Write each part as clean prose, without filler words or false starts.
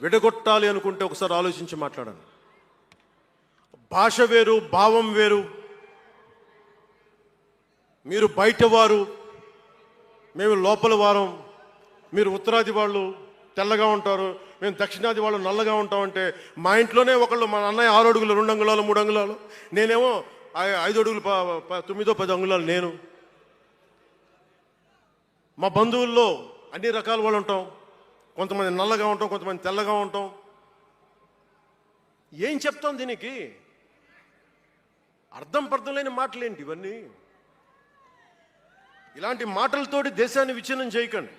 విడగొట్టాలి అనుకుంటే ఒకసారి ఆలోచించి మాట్లాడండి. భాష వేరు, భావం వేరు. మీరు బయటవారు, మేము లోపల వారం. మీరు ఉత్తరాది వాళ్ళు తెల్లగా ఉంటారు, మేము దక్షిణాది వాళ్ళు నల్లగా ఉంటామంటే మా ఇంట్లోనే ఒకళ్ళు, మా అన్నయ్య 6 అడుగులు 2 అంగుళాలు 3 అంగుళాలు, నేనేమో 5 అడుగులు 9-10 అంగుళాలు నేను. మా బంధువుల్లో అన్ని రకాల వాళ్ళు ఉంటాం. కొంతమంది నల్లగా ఉంటాం, కొంతమంది తెల్లగా ఉంటాం. ఏం చెప్తాం దీనికి? అర్థం పర్థం లేని మాటలేంటి ఇవన్నీ? ఇలాంటి మాటలతోటి దేశాన్ని విచ్ఛిన్నం చేయకండి.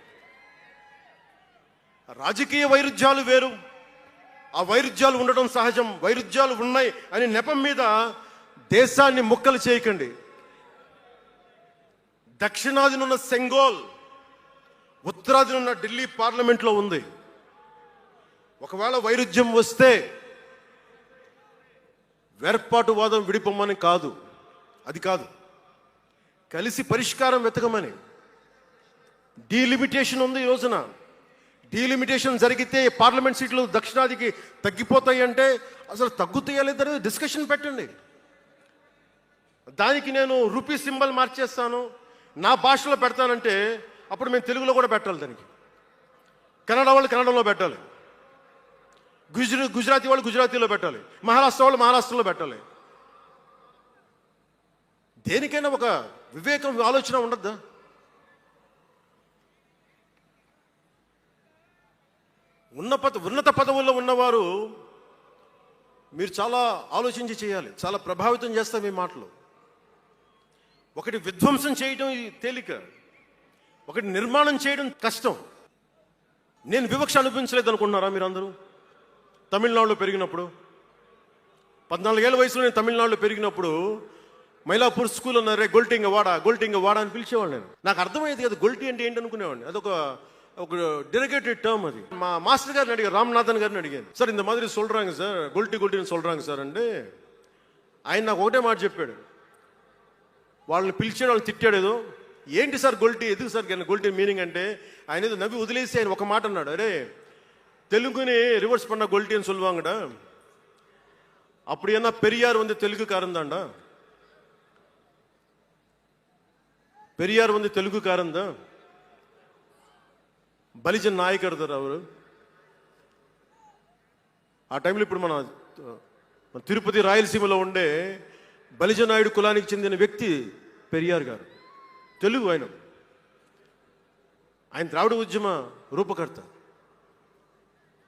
రాజకీయ వైరుధ్యాలు వేరు, ఆ వైరుధ్యాలు ఉండడం సహజం. వైరుధ్యాలు ఉన్నాయి అనే నెపం మీద దేశాన్ని ముక్కలు చేయకండి. దక్షిణాదినున్న సెంగోల్, ఉత్తరాదినున్న ఢిల్లీ పార్లమెంట్లో ఉంది. ఒకవేళ వైరుధ్యం వస్తే వేర్పాటువాదం విడిపోమని కాదు, అది కాదు, కలిసి పరిష్కారం వెతకమని. డీలిమిటేషన్ ఉంది ఈ రోజున. డీలిమిటేషన్ జరిగితే పార్లమెంట్ సీట్లు దక్షిణాదికి తగ్గిపోతాయి అంటే అసలు తగ్గుతాయా లేదని డిస్కషన్ పెట్టండి. దానికి నేను రూపీ సింబల్ మార్చేస్తాను, నా భాషలో పెడతానంటే అప్పుడు మేము తెలుగులో కూడా పెట్టాలి. దానికి కన్నడ వాళ్ళు కన్నడలో పెట్టాలి, గుజరాతీ వాళ్ళు గుజరాతీలో పెట్టాలి, మహారాష్ట్ర వాళ్ళు మహారాష్ట్రలో పెట్టాలి. దేనికైనా ఒక వివేకం, ఆలోచన ఉండద్దా? ఉన్నత పదవుల్లో ఉన్నవారు మీరు చాలా ఆలోచించి చేయాలి. చాలా ప్రభావితం చేస్తాం మీ మాటలు. ఒకటి విధ్వంసం చేయడం తేలిక, ఒకటి నిర్మాణం చేయడం కష్టం. నేను వివక్ష అనుభవించలేదు అనుకుంటున్నారా మీరు అందరూ? తమిళనాడులో పెరిగినప్పుడు 14 ఏళ్ళ వయసులో నేను తమిళనాడులో పెరిగినప్పుడు మైలాపూర్ స్కూల్ అన్నారే, గొల్టింగ వాడ అని పిలిచేవాడు. నేను నాకు అర్థమయ్యేది కదా గొల్టి అంటే ఏంటి అనుకునేవాడిని. అదొక డెరిగేటెడ్ టర్మ్. అది మా మాస్టర్ గారిని అడిగాను, రామ్నాథన్ గారిని అడిగాను, సార్ ఇంత మాదిరి சொல்றாங்க సార్, గొల్టిని சொல்றாங்க సార్ అంటే ఆయన నాకు ఒకటే మాట చెప్పాడు. వాళ్ళని పిలిచాడు, వాళ్ళని తిట్టాడు. ఏదో ఏంటి సార్ గొల్టి, ఎందుకు సార్ గొల్టి మీనింగ్ అంటే ఆయన ఏదో నవ్వి వదిలేసి ఆయన ఒక మాట అన్నాడు, అరే தெலுங்குని ரிவர்ஸ் பண்ண గొల్టిன்னு சொல்லுவாங்கடா, அப்படி என்ன பெரியார் வந்து தெலுங்குக்காரன் தான்டா, பெரியார் வந்து தெலுங்குக்காரன் தான், బలిజన్ నాయకర్ దారు అవరు. ఆ టైంలో ఇప్పుడు మన తిరుపతి రాయలసీమలో ఉండే బలిజ నాయుడు కులానికి చెందిన వ్యక్తి పెరియార్ గారు, తెలుగు. ఆయన ద్రావిడ ఉద్యమ రూపకర్త.